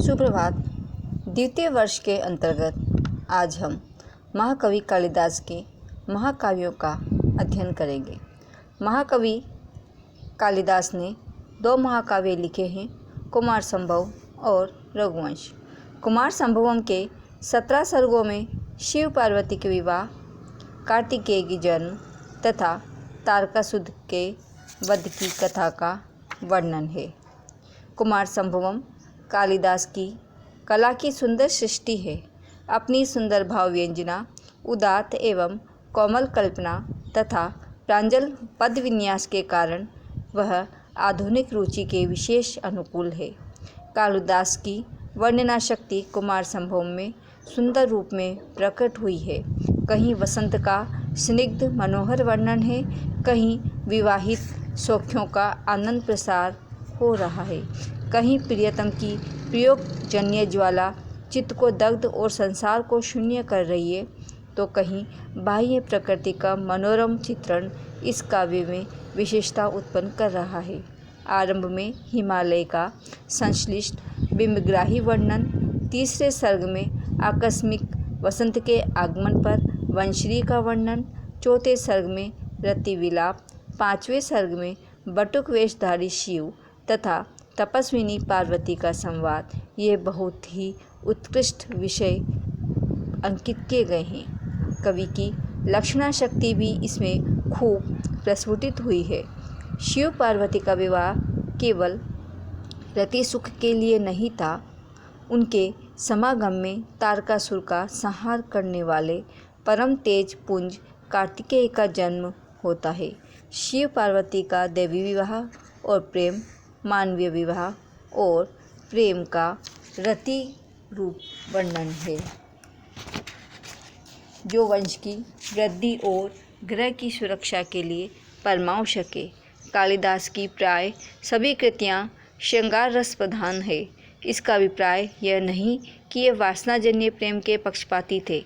सुप्रभात। द्वितीय वर्ष के अंतर्गत आज हम महाकवि कालिदास के महाकाव्यों का अध्ययन करेंगे। महाकवि कालिदास ने 2 महाकाव्य लिखे हैं, कुमार संभव और रघुवंश। कुमार संभवम के 17 सर्गों में शिव पार्वती के विवाह, कार्तिकेय की जन्म तथा तारकासुर के वध की कथा का वर्णन है। कुमार संभवम कालिदास की कला की सुंदर सृष्टि है। अपनी सुंदर भाव व्यंजना, उदात्त एवं कोमल कल्पना तथा प्रांजल पद विन्यास के कारण वह आधुनिक रुचि के विशेष अनुकूल है। कालिदास की वर्णना शक्ति कुमार संभवम में सुंदर रूप में प्रकट हुई है। कहीं वसंत का स्निग्ध मनोहर वर्णन है, कहीं विवाहित सौख्यों का आनंद प्रसार हो रहा है, कहीं प्रियतम की प्रयोग जन्य ज्वाला चित्त को दग्ध और संसार को शून्य कर रही है, तो कहीं बाह्य प्रकृति का मनोरम चित्रण इस काव्य में विशेषता उत्पन्न कर रहा है। आरंभ में हिमालय का संश्लिष्ट बिंबग्राही वर्णन, तीसरे सर्ग में आकस्मिक वसंत के आगमन पर वंशरी का वर्णन, चौथे सर्ग में रति विलाप, 5वें सर्ग में बटुक वेशधारी शिव तथा तपस्विनी पार्वती का संवाद, ये बहुत ही उत्कृष्ट विषय अंकित किए गए हैं। कवि की लक्षणा शक्ति भी इसमें खूब प्रस्फुटित हुई है। शिव पार्वती का विवाह केवल रति सुख के लिए नहीं था, उनके समागम में तारकासुर का संहार करने वाले परम तेज पुंज कार्तिकेय का जन्म होता है। शिव पार्वती का देवी विवाह और प्रेम, मानवीय विवाह और प्रेम का रति रूप वर्णन है, जो वंश की वृद्धि और ग्रह की सुरक्षा के लिए परमावश्यक है। कालिदास की प्राय सभी कृतियाँ श्रृंगार रस प्रधान है। इसका अभिप्राय यह नहीं कि ये वासनाजन्य प्रेम के पक्षपाती थे।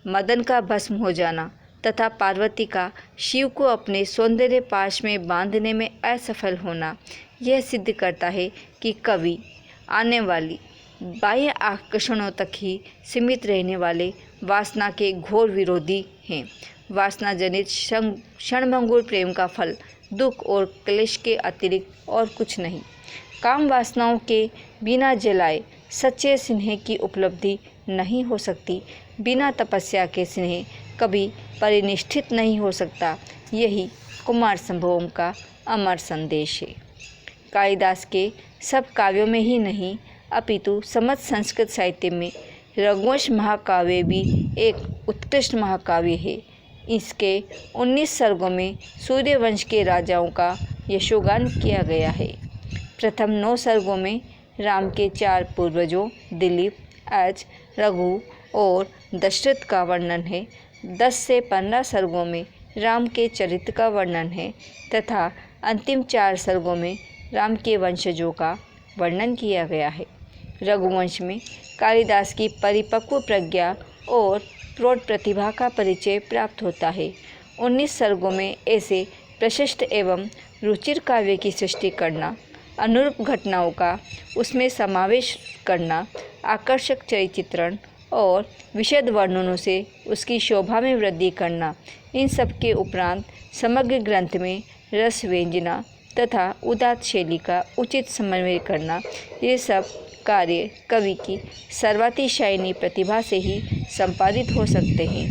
मदन का भस्म हो जाना तथा पार्वती का शिव को अपने सौंदर्य पाश में बांधने में असफल होना यह सिद्ध करता है कि कवि आने वाली बाह्य आकर्षणों तक ही सीमित रहने वाले वासना के घोर विरोधी हैं। वासना जनित क्षणभंगुर प्रेम का फल दुख और क्लेश के अतिरिक्त और कुछ नहीं। काम वासनाओं के बिना जलाए सच्चे स्नेह की उपलब्धि नहीं हो सकती। बिना तपस्या के स्नेह कभी परिनिष्ठित नहीं हो सकता। यही कुमार संभवम का अमर संदेश है। कालिदास के सब काव्यों में ही नहीं, अपितु समस्त संस्कृत साहित्य में रघुवंश महाकाव्य भी एक उत्कृष्ट महाकाव्य है। इसके 19 सर्गों में सूर्यवंश के राजाओं का यशोगान किया गया है। प्रथम 9 सर्गों में राम के 4 पूर्वजों दिलीप, अज, रघु और दशरथ का वर्णन है। 10 से 15 सर्गों में राम के चरित्र का वर्णन है तथा अंतिम 4 सर्गों में राम के वंशजों का वर्णन किया गया है। रघुवंश में कालिदास की परिपक्व प्रज्ञा और प्रौढ़ प्रतिभा का परिचय प्राप्त होता है। 19 सर्गों में ऐसे प्रशस्त एवं रुचिर काव्य की सृष्टि करना, अनुरूप घटनाओं का उसमें समावेश करना, आकर्षक चरित्रण और विशद वर्णनों से उसकी शोभा में वृद्धि करना, इन सब के उपरांत समग्र ग्रंथ में रस व्यंजना तथा उदात्त शैली का उचित समन्वय करना, ये सब कार्य कवि की सर्वातिशायिनी प्रतिभा से ही संपादित हो सकते हैं।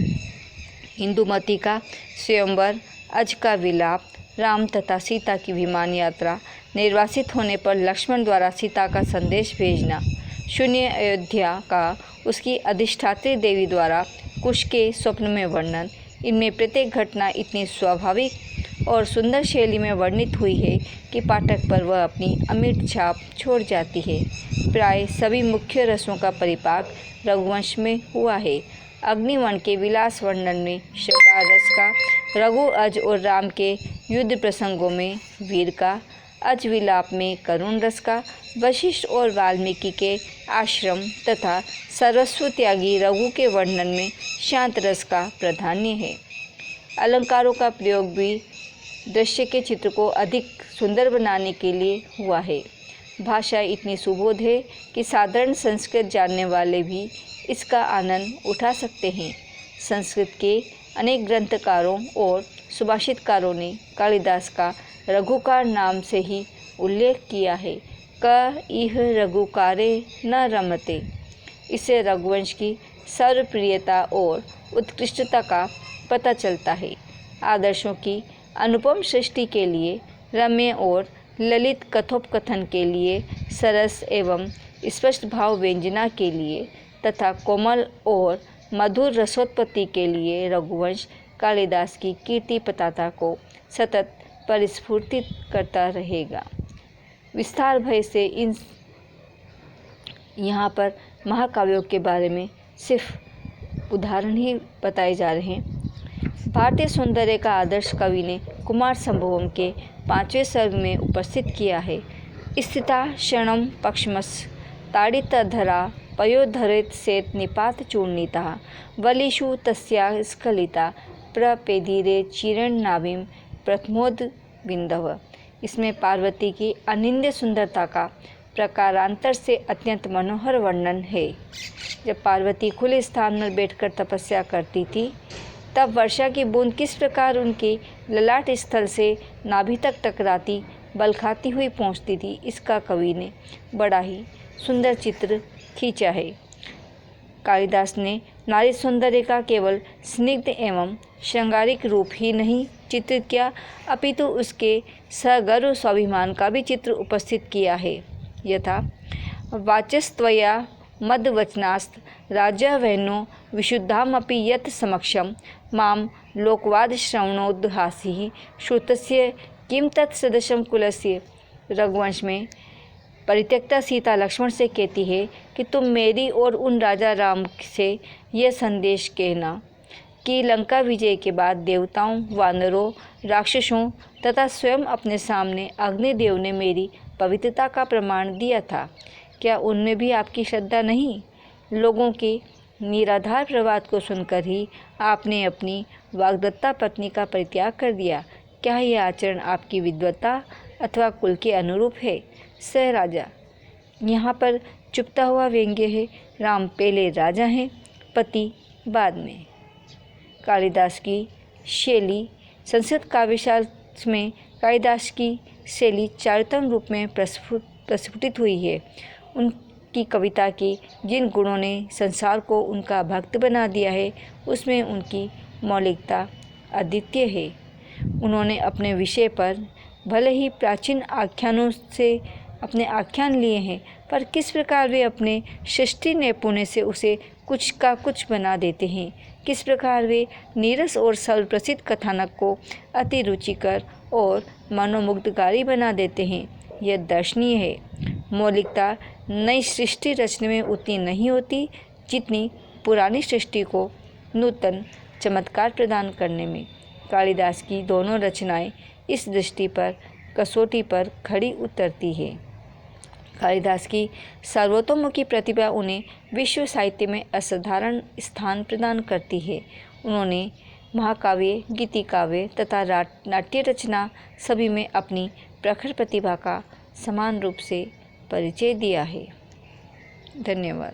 इंदुमती का स्वयंवर, अज का विलाप, राम तथा सीता की विमान यात्रा, निर्वासित होने पर लक्ष्मण द्वारा सीता का संदेश भेजना, शून्य अयोध्या का उसकी अधिष्ठात्री देवी द्वारा कुश के स्वप्न में वर्णन, इनमें प्रत्येक घटना इतनी स्वाभाविक और सुंदर शैली में वर्णित हुई है कि पाठक पर वह अपनी अमिट छाप छोड़ जाती है। प्राय सभी मुख्य रसों का परिपाक रघुवंश में हुआ है। अग्निवर्ण के विलास वर्णन में श्रृंगार रस का, रघु, अज और राम के युद्ध प्रसंगों में वीर का, अज विलाप में करुण रस का, वशिष्ठ और वाल्मीकि के आश्रम तथा सर्वस्व त्यागी रघु के वर्णन में शांत रस का प्राधान्य है। अलंकारों का प्रयोग भी दृश्य के चित्र को अधिक सुंदर बनाने के लिए हुआ है। भाषा इतनी सुबोध है कि साधारण संस्कृत जानने वाले भी इसका आनंद उठा सकते हैं। संस्कृत के अनेक ग्रंथकारों और सुभाषितकारों ने कालिदास का रघुकार नाम से ही उल्लेख किया है। क इह रघुकारे न रमते। इससे रघुवंश की सर्वप्रियता और उत्कृष्टता का पता चलता है। आदर्शों की अनुपम सृष्टि के लिए, रम्य और ललित कथोपकथन के लिए, सरस एवं स्पष्ट भाव व्यंजना के लिए तथा कोमल और मधुर रसोत्पत्ति के लिए रघुवंश कालिदास की कीर्ति पताका को सतत परिस्फुटित करता रहेगा। विस्तार भय से यहाँ पर महाकाव्यों के बारे में सिर्फ उदाहरण ही बताए जा रहे हैं। भारतीय सौंदर्य का आदर्श कवि ने कुमार संभवम के 5वें सर्ग में उपस्थित किया है। स्थिता क्षणम पक्षमस ताड़ितधरा पयोधरित सेत निपात चूर्णिता वलिषु तस्या स्खलिता प्रपेदीरे चीरण नाभिम प्रथमोद बिंदव। इसमें पार्वती की अनिंद्य सुंदरता का प्रकारांतर से अत्यंत मनोहर वर्णन है। जब पार्वती खुले स्थान में बैठकर तपस्या करती थी, तब वर्षा की बूंद किस प्रकार उनके ललाट स्थल से नाभि तक टकराती बल खाती हुई पहुँचती थी, इसका कवि ने बड़ा ही सुंदर चित्र खींचा है। कालिदास ने नारी सौंदर्य का केवल स्निग्ध एवं श्रृंगारिक रूप ही नहीं चित्रित किया, अपितु उसके सगर्व स्वाभिमान का भी चित्र उपस्थित किया है। यथा वाचस्त्वया मदवचनास्त राज्यवैनो विशुद्धामपि यत् समक्षम माम लोकवादश्रवणोद्हासिः श्रुतस्य किं तत्सदृशं कुलस्य। रघुवंश में परित्यक्ता सीता लक्ष्मण से कहती है कि तुम मेरी और उन राजा राम से यह संदेश कहना कि लंका विजय के बाद देवताओं, वानरों, राक्षसों तथा स्वयं अपने सामने अग्निदेव ने मेरी पवित्रता का प्रमाण दिया था। क्या उनमें भी आपकी श्रद्धा नहीं? लोगों के निराधार प्रवाद को सुनकर ही आपने अपनी वाग्दत्ता पत्नी का परित्याग कर दिया। क्या यह आचरण आपकी विद्वत्ता अथवा कुल के अनुरूप है? सह राजा, यहाँ पर चुपता हुआ व्यंग्य है। राम पहले राजा हैं, पति बाद में। कालिदास की शैली संस्कृत काव्यशास्त्र में कालिदास की शैली चारुतम रूप में प्रस्फुटित हुई है। उनकी कविता के जिन गुणों ने संसार को उनका भक्त बना दिया है, उसमें उनकी मौलिकता अद्वितीय है। उन्होंने अपने विषय पर भले ही प्राचीन आख्यानों से अपने आख्यान लिए हैं, पर किस प्रकार वे अपने सृष्टि नैपुण्य से उसे कुछ का कुछ बना देते हैं। किस प्रकार वे नीरस और सर्वप्रसिद्ध कथानक को अति रुचिकर और मनोमुग्धकारी बना देते हैं, यह दर्शनीय है। मौलिकता नई सृष्टि रचने में उतनी नहीं होती जितनी पुरानी सृष्टि को नूतन चमत्कार प्रदान करने में। कालिदास की दोनों रचनाएं इस दृष्टि पर कसौटी पर खड़ी उतरती है। कालिदास की सर्वतोमुखी प्रतिभा उन्हें विश्व साहित्य में असाधारण स्थान प्रदान करती है। उन्होंने महाकाव्य, गीतिकाव्य तथा नाट्य रचना सभी में अपनी प्रखर प्रतिभा का समान रूप से परिचय दिया है। धन्यवाद।